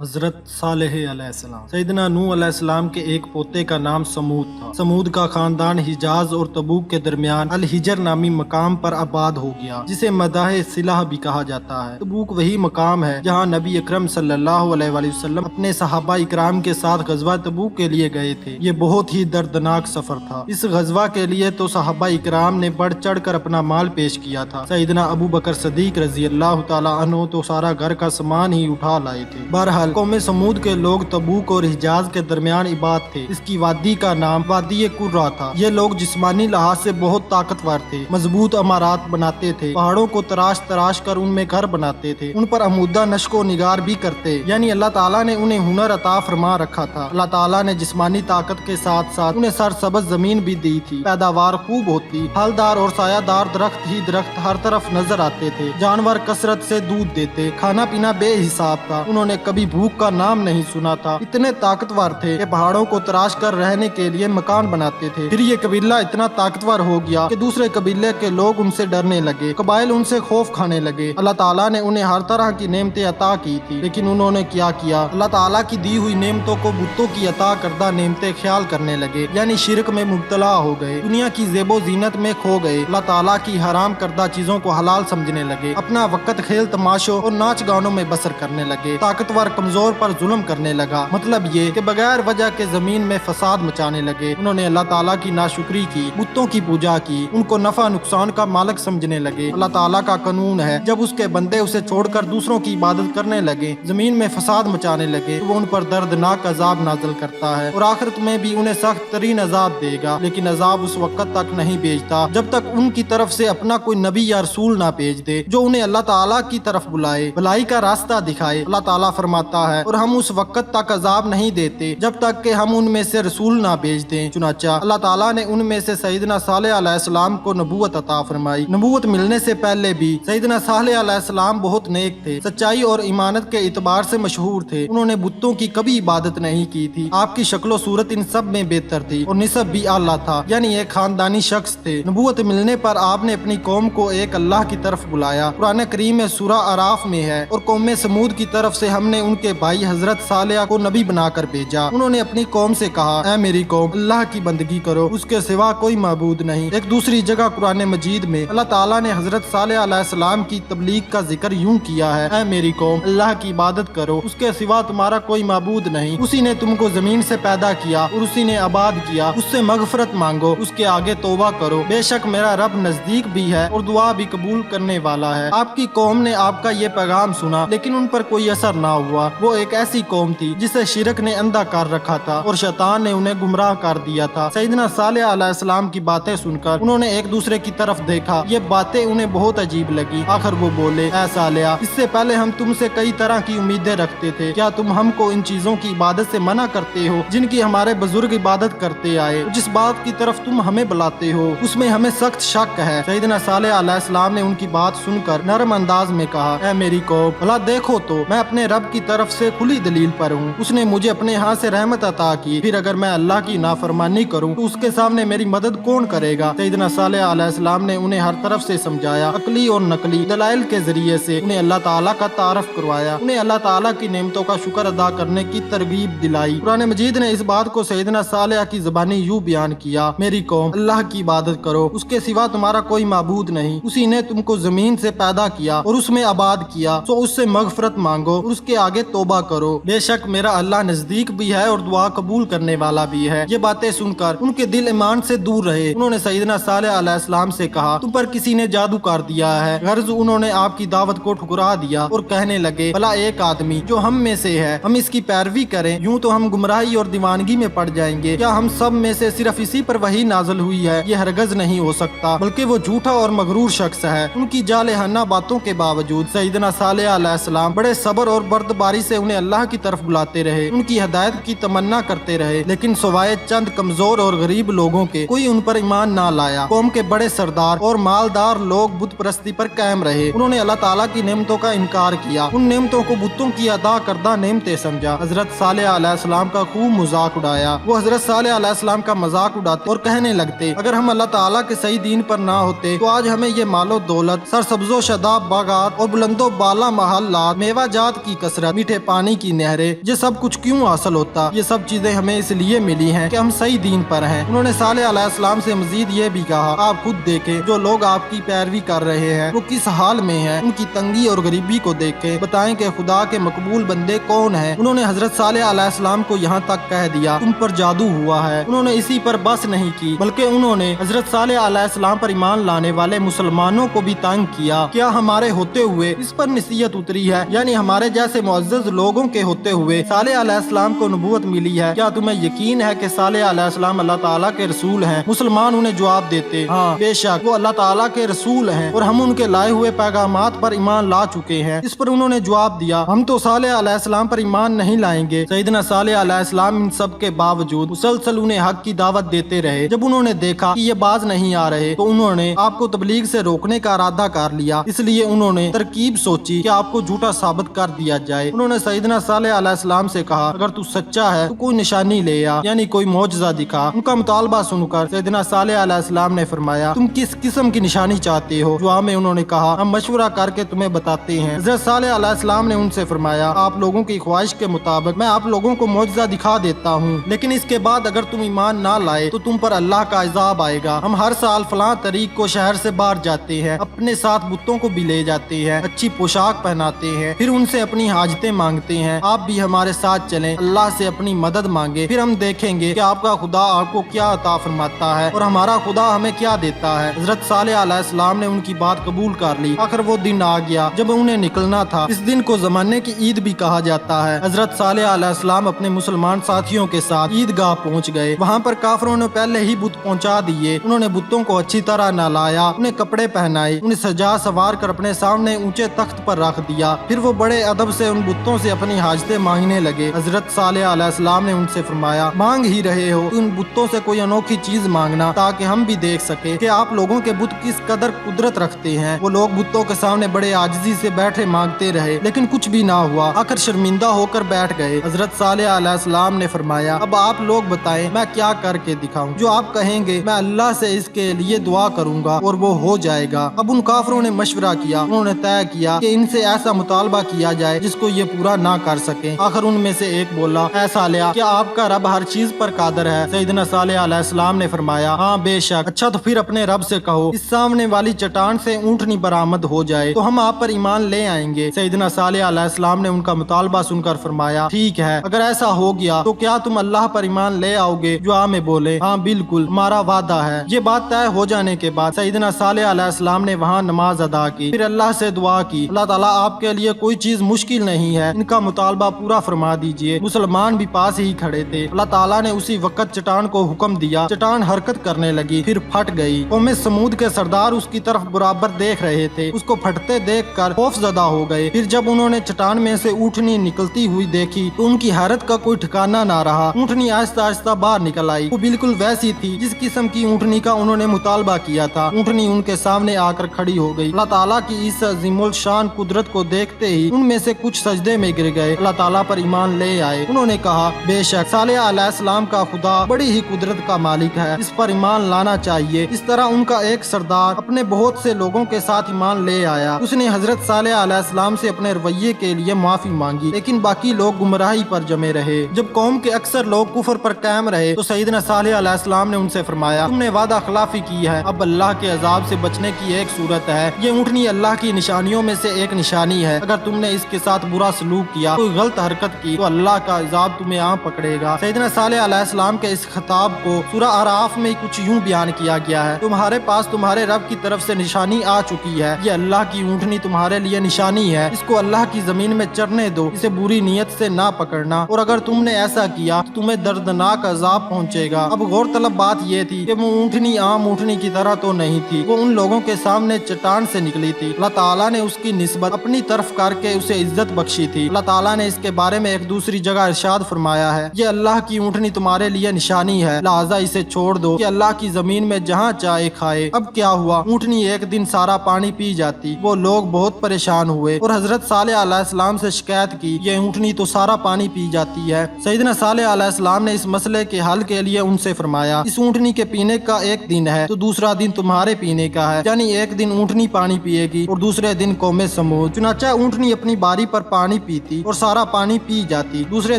حضرت صالح علیہ السلام۔ سیدنا نوح علیہ السلام کے ایک پوتے کا نام سمود تھا۔ سمود کا خاندان حجاز اور تبوک کے درمیان الحجر نامی مقام پر آباد ہو گیا، جسے مداح صلح بھی کہا جاتا ہے۔ تبوک وہی مقام ہے جہاں نبی اکرم صلی اللہ علیہ وآلہ وسلم اپنے صحابہ اکرام کے ساتھ غزوہ تبوک کے لیے گئے تھے۔ یہ بہت ہی دردناک سفر تھا۔ اس غزوہ کے لیے تو صحابہ اکرام نے بڑھ چڑھ کر اپنا مال پیش کیا تھا۔ سیدنا ابو بکر صدیق رضی اللہ تعالی عنہ تو سارا گھر کا سامان ہی اٹھا لائے تھے۔ بہرحال قوم سمود کے لوگ تبوک اور حجاز کے درمیان آباد تھے۔ اس کی وادی کا نام وادی قرہ تھا۔ یہ لوگ جسمانی لحاظ سے بہت طاقتور تھے، مضبوط عمارات بناتے تھے، پہاڑوں کو تراش تراش کر ان میں گھر بناتے تھے، ان پر عمودہ نشق و نگار بھی کرتے، یعنی اللہ تعالیٰ نے انہیں ہنر عطا فرما رکھا تھا۔ اللہ تعالیٰ نے جسمانی طاقت کے ساتھ ساتھ انہیں سرسبز زمین بھی دی تھی، پیداوار خوب ہوتی، پھلدار اور سایہ دار درخت ہی درخت ہر طرف نظر آتے تھے، جانور کثرت سے دودھ دیتے، کھانا پینا بے حساب تھا، انہوں نے کبھی بھوک کا نام نہیں سنا تھا۔ اتنے طاقتور تھے کہ پہاڑوں کو تراش کر رہنے کے لیے مکان بناتے تھے۔ پھر یہ قبیلہ اتنا طاقتور ہو گیا کہ دوسرے قبیلے کے لوگ ان سے ڈرنے لگے، قبائل ان سے خوف کھانے لگے۔ اللہ تعالیٰ نے انہیں ہر طرح کی نعمتیں عطا کی تھی، لیکن انہوں نے کیا کیا؟ اللہ تعالیٰ کی دی ہوئی نعمتوں کو بتوں کی عطا کردہ نعمتیں خیال کرنے لگے، یعنی شرک میں مبتلا ہو گئے، دنیا کی زیب و زینت میں کھو گئے، اللہ تعالیٰ کی حرام کردہ چیزوں کو حلال سمجھنے لگے، اپنا وقت کھیل تماشوں اور ناچ گانوں میں بسر کرنے لگے، طاقتور کمزور پر ظلم کرنے لگا۔ مطلب یہ کہ بغیر وجہ کے زمین میں فساد مچانے لگے۔ انہوں نے اللہ تعالیٰ کی ناشکری کی، بتوں کی پوجا کی، ان کو نفع نقصان کا مالک سمجھنے لگے۔ اللہ تعالیٰ کا قانون ہے، جب اس کے بندے اسے چھوڑ کر دوسروں کی عبادت کرنے لگے، زمین میں فساد مچانے لگے، تو وہ ان پر دردناک عذاب نازل کرتا ہے اور آخرت میں بھی انہیں سخت ترین عذاب دے گا، لیکن عذاب اس وقت تک نہیں بھیجتا جب تک ان کی طرف سے اپنا کوئی نبی یا رسول نہ بھیج دے جو انہیں اللہ تعالیٰ کی طرف بلائے، بھلائی کا راستہ دکھائے۔ اللہ تعالیٰ فرماتا ہے، اور ہم اس وقت تک عذاب نہیں دیتے جب تک کہ ہم ان میں سے رسول نہ بھیج دیں۔ چنانچہ اللہ تعالیٰ نے ان میں سے سیدنا صالح علیہ السلام کو نبوت عطا فرمائی۔ نبوت ملنے سے پہلے بھی سیدنا صالح علیہ السلام بہت نیک تھے، سچائی اور ایمانت کے اعتبار سے مشہور تھے، انہوں نے بتوں کی کبھی عبادت نہیں کی تھی، آپ کی شکل و صورت ان سب میں بہتر تھی اور نسب بھی اعلیٰ تھا، یعنی ایک خاندانی شخص تھے۔ نبوت ملنے پر آپ نے اپنی قوم کو ایک اللہ کی طرف بلایا۔ قرآن کریم میں سورہ اعراف میں ہے، اور قوم سمود کی طرف سے ہم نے ان کے بھائی حضرت صالح کو نبی بنا کر بھیجا۔ انہوں نے اپنی قوم سے کہا، اے میری قوم، اللہ کی بندگی کرو، اس کے سوا کوئی معبود نہیں۔ ایک دوسری جگہ قرآن مجید میں اللہ تعالیٰ نے حضرت صالح علیہ السلام کی تبلیغ کا ذکر یوں کیا ہے، اے میری قوم، اللہ کی عبادت کرو، اس کے سوا تمہارا کوئی معبود نہیں، اسی نے تم کو زمین سے پیدا کیا اور اسی نے آباد کیا، اس سے مغفرت مانگو، اس کے آگے توبہ کرو، بے شک میرا رب نزدیک بھی ہے اور دعا بھی قبول کرنے والا ہے۔ آپ کی قوم نے آپ کا یہ پیغام سنا، لیکن ان پر کوئی اثر نہ ہوا۔ وہ ایک ایسی قوم تھی جسے شرک نے اندھا کر رکھا تھا اور شیطان نے انہیں گمراہ کر دیا تھا۔ سیدنا صالح علیہ السلام کی باتیں سن کر انہوں نے ایک دوسرے کی طرف دیکھا، یہ باتیں انہیں بہت عجیب لگی۔ آخر وہ بولے، اے صالح، اس سے پہلے ہم تم سے کئی طرح کی امیدیں رکھتے تھے، کیا تم ہم کو ان چیزوں کی عبادت سے منع کرتے ہو جن کی ہمارے بزرگ عبادت کرتے آئے؟ جس بات کی طرف تم ہمیں بلاتے ہو اس میں ہمیں سخت شک ہے۔ سیدنا صالح علیہ السلام نے ان کی بات سن کر نرم انداز میں کہا، اے میری قوم، بھلا دیکھو تو میں اپنے رب کی طرف سے کھلی دلیل پر ہوں، اس نے مجھے اپنے ہاں سے رحمت عطا کی، پھر اگر میں اللہ کی نافرمانی کروں تو اس کے سامنے میری مدد کون کرے گا؟ سیدنا صالح علیہ السلام نے انہیں ہر طرف سے سمجھایا، عقلی اور نقلی دلائل کے ذریعے سے انہیں اللہ تعالیٰ کا تعارف کروایا، انہیں اللہ تعالیٰ کی نعمتوں کا شکر ادا کرنے کی ترغیب دلائی۔ قرآن مجید نے اس بات کو سیدنا صالح کی زبانی یوں بیان کیا، میری قوم، اللہ کی عبادت کرو، اس کے سوا تمہارا کوئی معبود نہیں، اسی نے تم کو زمین سے پیدا کیا اور اس میں آباد کیا، تو اس سے مغفرت مانگو اور اس کے آگے توبہ کرو، بے شک میرا اللہ نزدیک بھی ہے اور دعا قبول کرنے والا بھی ہے۔ یہ باتیں سن کر ان کے دل ایمان سے دور رہے۔ انہوں نے سیدنا صالح علیہ السلام سے کہا، تم پر کسی نے جادو کر دیا ہے۔ غرض انہوں نے آپ کی دعوت کو ٹھکرا دیا اور کہنے لگے، بھلا ایک آدمی جو ہم میں سے ہے، ہم اس کی پیروی کریں، یوں تو ہم گمراہی اور دیوانگی میں پڑ جائیں گے۔ کیا ہم سب میں سے صرف اسی پر وحی نازل ہوئی ہے؟ یہ ہرگز نہیں ہو سکتا، بلکہ وہ جھوٹا اور مغرور شخص ہے۔ ان کی جالہانہ باتوں کے باوجود سیدنا صالح علیہ السلام بڑے صبر اور بردباری سے انہیں اللہ کی طرف بلاتے رہے، ان کی ہدایت کی تمنا کرتے رہے، لیکن سوائے چند کمزور اور غریب لوگوں کے کوئی ان پر ایمان نہ لایا۔ قوم کے بڑے سردار اور مالدار لوگ بت پرستی پر قائم رہے، انہوں نے اللہ تعالیٰ کی نعمتوں کا انکار کیا، ان نعمتوں کو بتوں کی ادا کردہ نعمتیں سمجھا۔ حضرت صالح علیہ السلام کا خوب مذاق اڑایا۔ وہ حضرت صالح علیہ السلام کا مذاق اڑاتے اور کہنے لگتے، اگر ہم اللہ تعالیٰ کے صحیح دین پر نہ ہوتے تو آج ہمیں یہ مال و دولت، سرسبز و شاداب باغات اور بلند و بالا محلات، میوہ جات کی کثرت، मीठे पानी की नहरें, ये सब कुछ क्यों हासिल होता? ये सब चीजें हमें इसलिए मिली हैं कि हम सही दीन पर हैं। उन्होंने सालेह अलैहिस्सलाम से मजीद ये भी कहा, आप खुद देखें जो लोग आपकी पैरवी कर रहे हैं वो किस हाल में हैं, उनकी तंगी और गरीबी को देखें, बताएं कि खुदा के मकबूल बंदे कौन हैं। उन्होंने हजरत सालेह अलैहिस्सलाम को यहाँ तक कह दिया तुम पर जादू हुआ है। उन्होंने इसी पर बस नहीं की बल्कि उन्होंने हजरत सालेह अलैहिस्सलाम पर ईमान लाने वाले मुसलमानों को भी तंग किया। क्या हमारे होते हुए इस पर नसीहत उतरी है, यानी हमारे जैसे मुअज़्ज़ज़ लोगों के होते हुए सालेह अलैहिस्सलाम को नबूवत मिली है? क्या तुम्हें यकीन है कि सालेह अलैहिस्सलाम अल्लाह ताला के रसूल हैं? मुसलमान उन्हें जवाब देते, हाँ बेशक वो अल्लाह ताला के रसूल हैं और हम उनके लाए हुए पैगामात पर ईमान ला चुके हैं। इस पर उन्होंने जवाब दिया, हम तो सालेह अलैहिस्सलाम पर ईमान नहीं लाएंगे। सैयदना सालेह अलैहिस्सलाम इन सब के बावजूद मुसलसल उन्हें हक की दावत देते रहे। जब उन्होंने देखा कि ये बाज नहीं आ रहे तो उन्होंने आपको तबलीग से रोकने का इरादा कर लिया। इसलिए उन्होंने तरकीब सोची कि आपको झूठा साबित कर दिया जाए। उन्होंने सैयदना सालेह अलैहिस्सलाम से कहा, अगर तू सच्चा है तो कोई निशानी ले आ, यानी कोई मौजज़ा दिखा। उनका मुतालबा सुनकर सैयदना सालेह अलैहिस्सलाम ने फरमाया, तुम किस किस्म की निशानी चाहते हो? जवाब में उन्होंने कहा, हम मशवरा करके तुम्हें बताते हैं। हज़रत सालेह अलैहिस्सलाम ने उनसे फरमाया, आप लोगों की ख्वाहिश के मुताबिक मैं आप लोगों को मौजज़ा दिखा देता हूँ, लेकिन इसके बाद अगर तुम ईमान ना लाए तो तुम पर अल्लाह का अज़ाब आएगा। हम हर साल फलां तरीक को शहर से बाहर जाते हैं, अपने साथ बुतों को भी ले जाते हैं, अच्छी पोशाक पहनाते हैं, फिर उनसे अपनी हाजतें मांगते हैं। आप भी हमारे साथ चलें, अल्लाह से अपनी मदद मांगे, फिर हम देखेंगे कि आपका खुदा आपको क्या अता फरमाता है और हमारा खुदा हमें क्या देता है। हजरत सालेह अलैहिस्सलाम ने उनकी बात कबूल कर ली। आखिर वो दिन आ गया जब उन्हें निकलना था। इस दिन को जमाने की ईद भी कहा जाता है। हजरत सालेह अलैहिस्सलाम अपने मुसलमान साथियों के साथ ईदगाह पहुँच गए। वहाँ पर काफिरों ने पहले ही बुत पहुँचा दिए। उन्होंने बुतों को अच्छी तरह नहलाया, उन्हें कपड़े पहनाए, उन्हें सजा सवार कर अपने सामने ऊंचे तख्त पर रख दिया। फिर वो बड़े अदब से उन बुतों से अपनी हाजतें मांगने लगे। हजरत सालेह अलैहिस्सलाम ने उनसे फरमाया, मांग ही रहे हो, उन बुतों से कोई अनोखी चीज मांगना ताकि हम भी देख सके कि आप लोगों के बुत किस कदर कुदरत रखते हैं। वो लोग बुतों के सामने बड़े आजिजी से बैठे मांगते रहे, लेकिन कुछ भी ना हुआ। आखिर शर्मिंदा होकर बैठ गए। हजरत सालेह अलैहिस्सलाम ने फरमाया, अब आप लोग बताएं मैं क्या करके दिखाऊं? जो आप कहेंगे मैं अल्लाह से इसके लिए दुआ करूंगा और वो हो जाएगा। अब उन काफिरों ने मशवरा किया। उन्होंने तय किया कि इनसे ऐसा मुतालबा किया जाए जिसको ये पूरा ना कर सके। आखिर उनमें से एक बोला, ऐ सालेह, क्या आपका रब हर चीज पर कादर है? सैयदना सालेह अलैहिस्सलाम ने फरमाया, हाँ बेशक। अच्छा तो फिर अपने रब से कहो इस सामने वाली चट्टान से ऊँटनी बरामद हो जाए तो हम आप पर ईमान ले आएंगे। सैयदना सालेह अलैहिस्सलाम ने उनका मुतालबा सुनकर फरमाया, ठीक है, अगर ऐसा हो गया तो क्या तुम अल्लाह पर ईमान ले आओगे? जवाब में बोले, हाँ बिल्कुल, हमारा वादा है। ये बात तय हो जाने के बाद सैयदना सालेह अलैहिस्सलाम ने वहाँ नमाज अदा की, फिर अल्लाह से दुआ की, अल्लाह ताला आपके लिए कोई चीज मुश्किल नहीं है, इनका मुतालबा पूरा फरमा दीजिए। मुसलमान भी पास ही खड़े थे। अल्लाह ताला ने उसी वक्त चट्टान को हुक्म दिया। चट्टान हरकत करने लगी, फिर फट गई। कौम समूद के सरदार उसकी तरफ बराबर देख रहे थे। उसको फटते देख कर खौफजदा हो गए। फिर जब उन्होंने चट्टान में से ऊँटनी निकलती हुई देखी तो उनकी हैरत का कोई ठिकाना ना रहा। ऊँटनी आहिस्ता आहिस्ता बाहर निकल आई। वो बिल्कुल वैसी थी जिस किस्म की ऊँटनी का उन्होंने मुतालबा किया था। ऊँटनी उनके सामने आकर खड़ी हो गई। अल्लाह ताला की इस अजीमुल शान कुदरत को देखते ही उनमें से कुछ सजदे में गिर गए, अल्लाह ताला पर ईमान ले आए। उन्होंने कहा, बेशक सालेह अलैहिस्सलाम का खुदा बड़ी ही कुदरत का मालिक है, इस पर ईमान लाना चाहिए। इस तरह उनका एक सरदार अपने बहुत से लोगों के साथ ईमान ले आया। उसने हजरत सालेह अलैहिस्सलाम से अपने रवैये के लिए माफी मांगी, लेकिन बाकी लोग गुमराही पर जमे रहे। जब कौम के अक्सर लोग कुफर पर कायम रहे तो सैयदना सालेह अलैहिस्सलाम ने उनसे फरमाया, तुमने वादा खिलाफी की है, अब अल्लाह के अजाब से बचने की एक सूरत है। ये ऊँटनी अल्लाह की निशानियों में से एक निशानी है। अगर तुमने इसके साथ बुरा सलूक किया, कोई गलत हरकत की तो अल्लाह का अजाब तुम्हें आ पकड़ेगा। सैयदना सालेह अलैहिस्सलाम के इस खिताब को सूरह आराफ में कुछ यूं बयान किया गया है, तुम्हारे पास तुम्हारे रब की तरफ से निशानी आ चुकी है। ये अल्लाह की ऊँटनी तुम्हारे लिए निशानी है। इसको अल्लाह की जमीन में चढ़ने दो, इसे बुरी नीयत से ना पकड़ना, और अगर तुमने ऐसा किया तो तुम्हें दर्दनाक अजाब पहुँचेगा। अब गौरतलब बात यह थी कि वो ऊँटनी आम ऊँटनी की तरह तो नहीं थी। वो उन लोगों के सामने चट्टान से निकली थी। अल्लाह ताला ने उसकी निस्बत अपनी तरफ करके उसे इज्जत बख्शी थी। अल्लाह ताला ने इसके बारे में एक दूसरी जगह इरशाद फरमाया है, ये अल्लाह की ऊँटनी तुम्हारे लिए निशानी है, लिहाजा इसे छोड़ दो कि अल्लाह की जमीन में जहाँ चाहे खाए। अब क्या हुआ, ऊँटनी एक दिन सारा पानी पी जाती। वो लोग बहुत परेशान हुए और हजरत सालेह अलैहिस्सलाम से शिकायत की, ये ऊँटनी तो सारा पानी पी जाती है। सैयदना सालेह अलैहिस्सलाम ने इस मसले के हल के लिए उनसे फरमाया, इस ऊँटनी के पीने का एक दिन है तो दूसरा दिन तुम्हारे पीने का है, यानी एक दिन ऊँटनी पानी पिएगी और दूसरे दिन कौमे समूद। चुनाचा ऊँटनी अपनी बारी पर पानी पानी पीती और सारा पानी पी जाती। दूसरे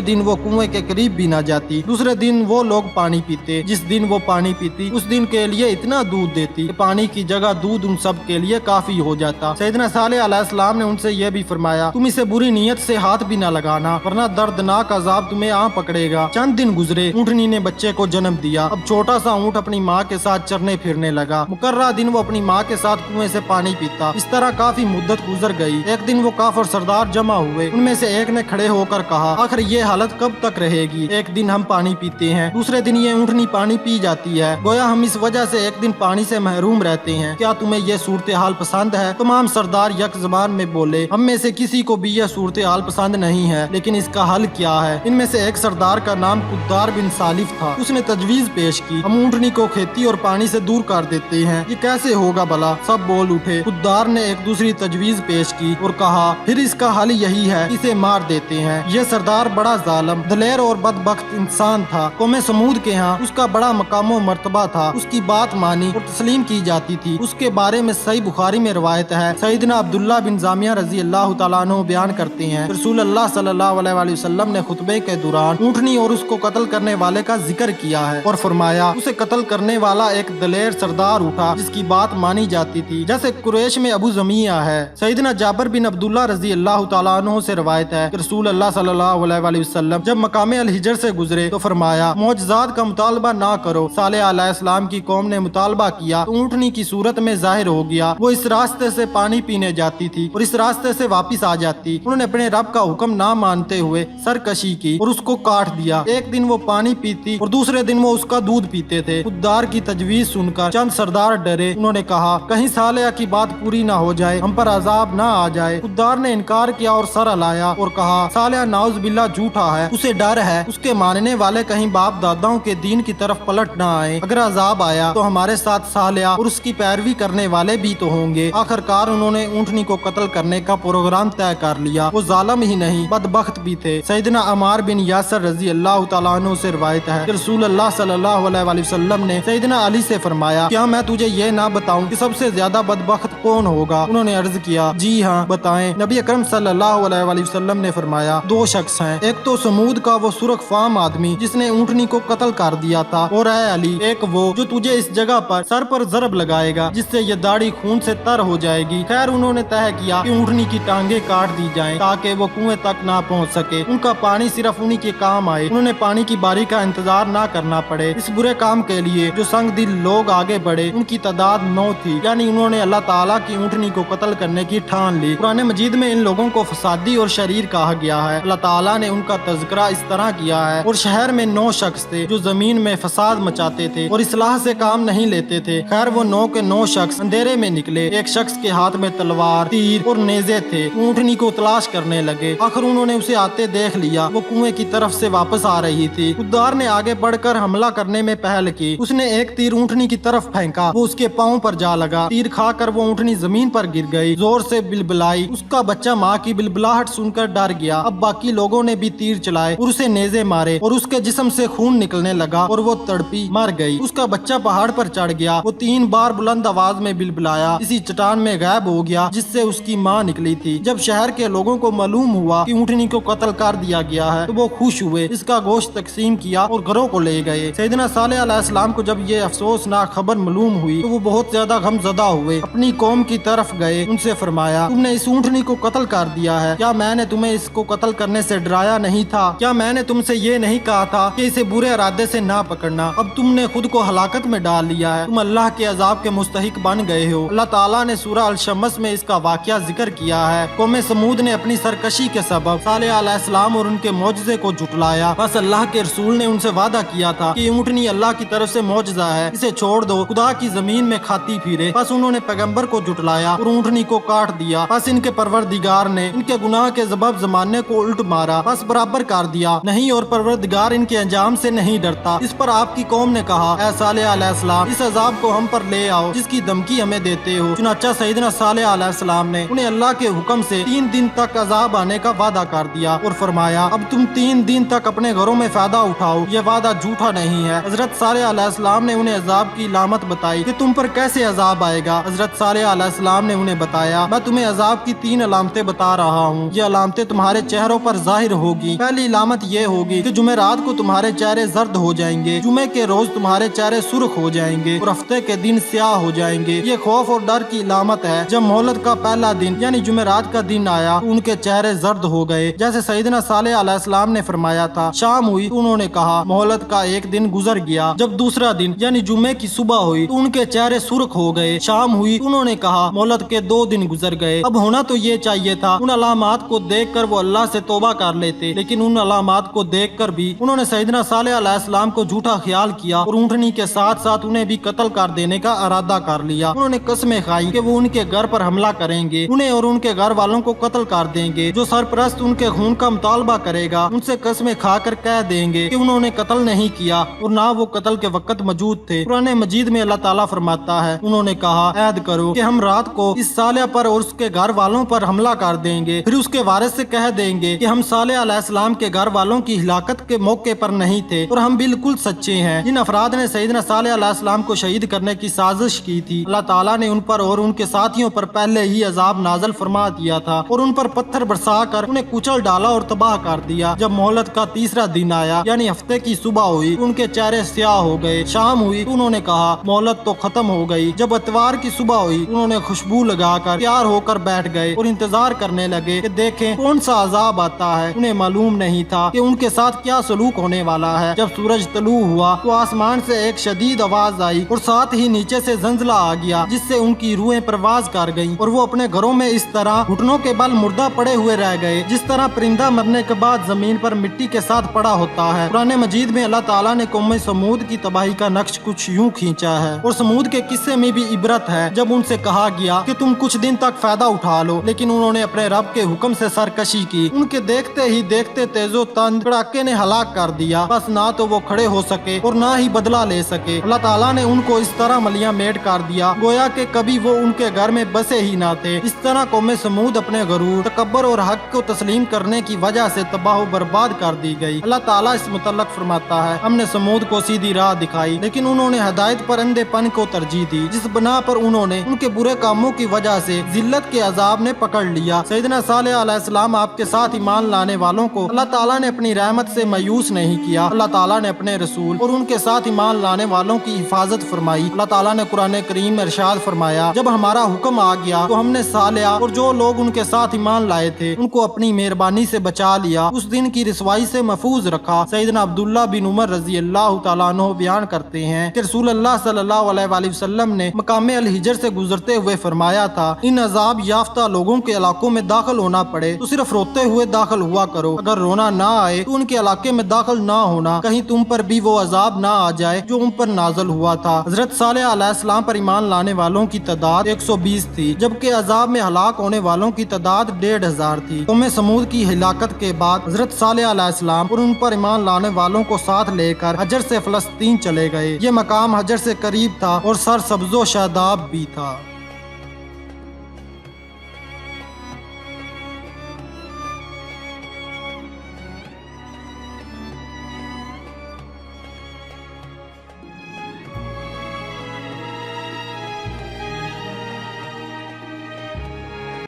दिन वो कुएं के करीब भी न जाती। दूसरे दिन वो लोग पानी पीते। जिस दिन वो पानी पीती उस दिन के लिए इतना दूध देती कि पानी की जगह दूध उन सब के लिए काफी हो जाता। सैयदना सालेह अलैहिस्सलाम ने उनसे यह भी फरमाया, तुम इसे बुरी नीयत से हाथ भी न लगाना वरना दर्दनाक अजाब तुम्हें आ पकड़ेगा। चंद दिन गुजरे, ऊँटनी ने बच्चे को जन्म दिया। अब छोटा सा ऊँट अपनी माँ के साथ चरने फिरने लगा। मुकर्रा दिन वो अपनी माँ के साथ कुएं से पानी पीता। इस तरह काफी मुद्दत गुजर गई। एक दिन वो काफिर सरदार जमा हुए। उनमें से एक ने खड़े होकर कहा, आखिर ये हालत कब तक रहेगी? एक दिन हम पानी पीते हैं, दूसरे दिन ये ऊँटनी पानी पी जाती है। गोया हम इस वजह से एक दिन पानी से महरूम रहते हैं। क्या तुम्हें ये सूरत हाल पसंद है? तमाम सरदार यक ज़बान में बोले, हम में से किसी को भी यह सूरत हाल पसंद नहीं है, लेकिन इसका हल क्या है? इनमें से एक सरदार का नाम कुद्दार बिन सालिफ था। उसने तजवीज पेश की, हम ऊँटनी को खेती और पानी से दूर कर देते हैं। ये कैसे होगा भला? सब बोल उठे। कुद्दार ने एक दूसरी तजवीज पेश की और कहा, फिर इसका हल यही है, इसे मार देते हैं। यह सरदार बड़ा जालिम, दलेर और बदबख्त इंसान था। कौम समूद के यहाँ उसका बड़ा मकामो मर्तबा था। उसकी बात मानी और तस्लीम की जाती थी। उसके बारे में सही बुखारी में रवायत है। सैयदना अब्दुल्ला बिन जामिया रजी अल्लाह तआला अन्हु बयान करते हैं, रसूल अल्लाह सल्लल्लाहु अलैहि वसल्लम ने खुतबे के दौरान ऊँटनी और उसको कत्ल करने वाले का जिक्र किया है और फरमाया, उसे कत्ल करने वाला एक दलेर सरदार उठा जिसकी बात मानी जाती थी, जैसे कुरैश में अबू जमीया है। सैयदना जाबिर बिन अब्दुल्ला रजी अल्लाह तआला अन्हु से रवायत है कि रसूल अल्लाह सल्लल्लाहु अलैहि वसल्लम जब मकाम अल हिजर से गुजरे तो फरमाया, मौजज़ात का मुतालबा ना करो। सालेह अलैहिस्सलाम की कौम ने मुतालबा किया तो ऊँटनी की सूरत में जाहिर हो गया। वो इस रास्ते से पानी पीने जाती थी और इस रास्ते से वापिस आ जाती। उन्होंने अपने रब का हुक्म ना मानते हुए सरकशी की और उसको काट दिया। एक दिन वो पानी पीती और दूसरे दिन वो उसका दूध पीते थे। खुद्दार की तजवीज सुनकर चंद सरदार डरे। उन्होंने कहा, कहीं सालेह की बात पूरी ना हो जाए, हम पर अजाब ना आ जाए। खुद्दार ने इनकार किया और सर हिलाया और कहा, सालेह नाउज बिल्ला झूठा है, उसे डर है उसके मानने वाले कहीं बाप दादाओं के दीन की तरफ पलट ना आए। अगर अजाब आया तो हमारे साथ सालेह और उसकी पैरवी करने वाले भी तो होंगे। आखिरकार उन्होंने ऊँटनी को कत्ल करने का प्रोग्राम तय कर लिया। वो जालिम ही नहीं बदबख्त भी थे। सैयदना अमार बिन यासर रजी अल्लाह तआला अन्हु से रवायत है कि रसूल अल्लाह सल्लल्लाहु अलैहि वसल्लम ने सैयदना अली से फरमाया, क्या मैं तुझे ये ना बताऊं कि सबसे ज्यादा बदबख्त कौन होगा? उन्होंने अर्ज किया, जी हाँ बताएं। नबी अकरम सल्लल्लाहु अलैहि वसल्लम ने फरमाया, दो शख्स हैं, एक तो समूद का वो सुर्ख फाम आदमी जिसने ऊँटनी को कत्ल कर दिया था, और है अली एक वो जो तुझे इस जगह पर सर पर जरब लगाएगा जिससे ये दाढ़ी खून से तर हो जाएगी। खैर उन्होंने तय किया कि ऊँटनी की टांगे काट दी जाएं ताकि वो कुएं तक ना पहुंच सके, उनका पानी सिर्फ उन्हीं के काम आए, उन्होंने पानी की बारी का इंतजार ना करना पड़े। इस बुरे काम के लिए जो संग दिल लोग आगे बढ़े उनकी तादाद 9 थी, यानी उन्होंने अल्लाह ताला की ऊँटनी को कत्ल करने की ठान ली। कुरान मजीद में इन लोगों को फसादी और शरीर कहा गया है। अल्लाह ताला ने उनका तज़किरा इस तरह किया है, और शहर में 9 शख्स थे जो जमीन में फसाद मचाते थे और इस्लाह से काम नहीं लेते थे। खैर वो 9 के 9 शख्स अंधेरे में निकले। एक शख्स के हाथ में तलवार, तीर और नेज़े थे। ऊँटनी को तलाश करने लगे। आखिर उन्होंने उसे आते देख लिया। वो कुएं की तरफ से वापस आ रही थी। खुद्दार ने आगे बढ़कर हमला करने में पहल की। उसने एक तीर ऊँटनी की तरफ फेंका, वो उसके पाँव पर जा लगा। तीर खाकर वो ऊँटनी जमीन पर गिर गई, जोर से बिलबिलाई। उसका बच्चा माँ की बिलबिलाहट सुनकर डर गया। अब बाकी लोगों ने भी तीर चलाए और उसे नेज़े मारे और उसके जिस्म से खून निकलने लगा और वो तड़पी मर गई। उसका बच्चा पहाड़ पर चढ़ गया। वो 3 बार बुलंद आवाज में बिलबिलाया, इसी चट्टान में गायब हो गया जिससे उसकी माँ निकली थी। जब शहर के लोगों को मालूम हुआ कि ऊँटनी को कत्ल कर दिया गया है तो वो खुश हुए, इसका गोश्त तकसीम किया और घरों को ले गए। सैयदना सालेह अलैहिस्सलाम को जब ये अफसोसनाक खबर मालूम हुई तो वो बहुत ज्यादा गमज़दा हुए। अपनी कौम की तरफ गए, उनसे फरमाया, तुमने इस ऊँटनी को कत्ल कर दिया है, क्या मैंने तुम्हें इसको कत्ल करने से डराया नहीं था? क्या मैंने तुमसे ये नहीं कहा था कि इसे बुरे इरादे से ना पकड़ना? अब तुमने खुद को हलाकत में डाल लिया है, तुम अल्लाह के अजाब के मुस्तहिक बन गए हो। अल्लाह ताला ने सूरह अल-शम्स में इसका वाकया जिक्र किया है। कौम समूद ने अपनी सरकशी के सबब सालेह अलैहिस्सलाम और उनके मौजज़े को झुटलाया। बस अल्लाह के रसूल ने उनसे वादा किया था कि ऊँटनी अल्लाह की तरफ से मौजज़ा है, इसे छोड़ दो, खुदा की जमीन में खाती फिरे। बस उन्होंने पैगम्बर को झुटलाया और ऊँटनी को काट दिया। बस इनके परवरदिगार ने इनके गुनाह के सबब जमाने को उल्ट मारा, बस बराबर कर दिया। नहीं, और परवरदिगार इनके अंजाम से नहीं डरता। इस पर आपकी कौम ने कहा, ऐ सालेह अलैहिस्सलाम, इस अजाब को हम पर ले आओ जिसकी धमकी हमें देते हो। चुनाचा सैयदना सालेह अलैहिस्सलाम ने उन्हें अल्लाह के हुक्म से 3 दिन तक अजाब आने का वादा कर दिया और फरमाया, अब तुम 3 दिन तक अपने घरों में फायदा उठाओ, ये वादा झूठा नहीं है। हजरत सालेह अलैहिस्सलाम ने उन्हें अजाब की लामत बताई कि तुम पर कैसे अजाब आएगा। हजरत सालेह अलैहिस्सलाम ने उन्हें बताया, मैं तुम्हें अजाब की 3 अलामतें बता रहा हूँ। ہوں، یہ علامتیں تمہارے چہروں پر ظاہر ہوگی۔ پہلی علامت یہ ہوگی کہ جمعرات کو تمہارے چہرے زرد ہو جائیں گے، جمعے کے روز تمہارے چہرے سرخ ہو جائیں گے اور ہفتے کے دن سیاہ ہو جائیں گے۔ یہ خوف اور ڈر کی علامت ہے۔ جب مہلت کا پہلا دن یعنی جمعرات کا دن آیا تو ان کے چہرے زرد ہو گئے، جیسے سیدنا صالح علیہ السلام نے فرمایا تھا۔ شام ہوئی تو انہوں نے کہا مہلت کا ایک دن گزر گیا۔ جب دوسرا دن یعنی جمعے کی صبح ہوئی تو ان کے چہرے سرخ ہو گئے۔ شام ہوئی تو انہوں نے کہا مہلت کے 2 دن گزر گئے۔ اب ہونا تو یہ چاہیے تھا ان علامات کو دیکھ کر وہ اللہ سے توبہ کر لیتے، لیکن ان علامات کو دیکھ کر بھی انہوں نے سیدنا صالح علیہ السلام کو جھوٹا خیال کیا اور اونٹنی کے ساتھ ساتھ انہیں بھی قتل کر دینے کا ارادہ کر لیا۔ انہوں نے قسمیں کھائی کہ وہ ان کے گھر پر حملہ کریں گے، انہیں اور ان کے گھر والوں کو قتل کر دیں گے۔ جو سرپرست ان کے خون کا مطالبہ کرے گا ان سے قسمیں کھا کر کہہ دیں گے کہ انہوں نے قتل نہیں کیا اور نہ وہ قتل کے وقت موجود تھے۔ قرآن مجید میں اللہ تعالیٰ فرماتا ہے انہوں نے کہا عہد کرو کہ ہم رات کو اس صالح پر اور اس کے گھر والوں پر حملہ کر دیں گے، پھر اس کے وارث سے کہہ دیں گے کہ ہم صالح علیہ السلام کے گھر والوں کی ہلاکت کے موقع پر نہیں تھے اور ہم بالکل سچے ہیں۔ جن افراد نے سیدنا صالح علیہ السلام کو شہید کرنے کی سازش کی تھی اللہ تعالیٰ نے ان پر اور ان کے ساتھیوں پر پہلے ہی عذاب نازل فرما دیا تھا اور ان پر پتھر برسا کر انہیں کچل ڈالا اور تباہ کر دیا۔ جب مہلت کا تیسرا دن آیا یعنی ہفتے کی صبح ہوئی ان کے چہرے سیاہ ہو گئے۔ شام ہوئی تو انہوں نے کہا مہلت تو ختم ہو گئی۔ جب اتوار کی صبح ہوئی انہوں نے خوشبو لگا کر تیار ہو کر بیٹھ گئے اور انتظار کرنے لگے کہ دیکھیں کون سا عذاب آتا ہے۔ انہیں معلوم نہیں تھا کہ ان کے ساتھ کیا سلوک ہونے والا ہے۔ جب سورج طلوع ہوا تو آسمان سے ایک شدید آواز آئی اور ساتھ ہی نیچے سے زلزلہ آ گیا جس سے ان کی روحیں پرواز کر گئیں اور وہ اپنے گھروں میں اس طرح گھٹنوں کے بل مردہ پڑے ہوئے رہ گئے جس طرح پرندہ مرنے کے بعد زمین پر مٹی کے ساتھ پڑا ہوتا ہے۔ قرآن مجید میں اللہ تعالیٰ نے قوم سمود کی تباہی کا نقش کچھ یوں کھینچا ہے اور سمود کے قصے میں بھی عبرت ہے۔ جب ان سے کہا گیا کہ تم کچھ دن تک فائدہ اٹھا لو لیکن انہوں نے اپنے رب کے حکم سے سرکشی کی، ان کے دیکھتے ہی دیکھتے تیز و تند کڑاکے نے ہلاک کر دیا، بس نہ تو وہ کھڑے ہو سکے اور نہ ہی بدلہ لے سکے۔ اللہ تعالیٰ نے ان کو اس طرح ملیاں میٹ کر دیا گویا کہ کبھی وہ ان کے گھر میں بسے ہی نہ تھے۔ اس طرح قوم سمود اپنے غرور، تکبر اور حق کو تسلیم کرنے کی وجہ سے تباہ و برباد کر دی گئی۔ اللہ تعالیٰ اس متعلق فرماتا ہے ہم نے سمود کو سیدھی راہ دکھائی لیکن انہوں نے ہدایت پر اندھے پن کو ترجیح دی، جس بنا پر انہوں نے ان کے برے کاموں کی وجہ سے ذلت کے عذاب نے پکڑ لیا۔ سیدنا صالح علیہ السلام آپ کے ساتھ ایمان لانے والوں کو اللہ تعالیٰ نے اپنی رحمت سے مایوس نہیں کیا۔ اللہ تعالیٰ نے اپنے رسول اور ان کے ساتھ ایمان لانے والوں کی حفاظت فرمائی۔ اللہ تعالیٰ نے قرآن کریم میں ارشاد فرمایا جب ہمارا حکم آ گیا تو ہم نے صالح اور جو لوگ ان کے ساتھ ایمان لائے تھے ان کو اپنی مہربانی سے بچا لیا، اس دن کی رسوائی سے محفوظ رکھا۔ سیدنا عبداللہ بن عمر رضی اللہ تعالیٰ عنہ بیان کرتے ہیں کہ رسول اللہ صلی اللہ علیہ وآلہ وسلم نے مقام الحجر سے گزرتے ہوئے فرمایا تھا ان عذاب یافتہ لوگوں کے علاقوں میں داخل ہونا پڑے تو صرف روتے ہوئے داخل ہوا کرو، اگر رونا نہ آئے تو ان کے علاقے میں داخل نہ ہونا، کہیں تم پر بھی وہ عذاب نہ آ جائے جو ان پر نازل ہوا تھا۔ حضرت صالح علیہ السلام پر ایمان لانے والوں کی تعداد 120 تھی جبکہ عذاب میں ہلاک ہونے والوں کی تعداد 1,500 تھی۔ قوم سمود کی ہلاکت کے بعد حضرت صالح علیہ السلام اور ان پر ایمان لانے والوں کو ساتھ لے کر حجر سے فلسطین چلے گئے۔ یہ مقام حجر سے قریب تھا اور سرسبز و شاداب بھی تھا۔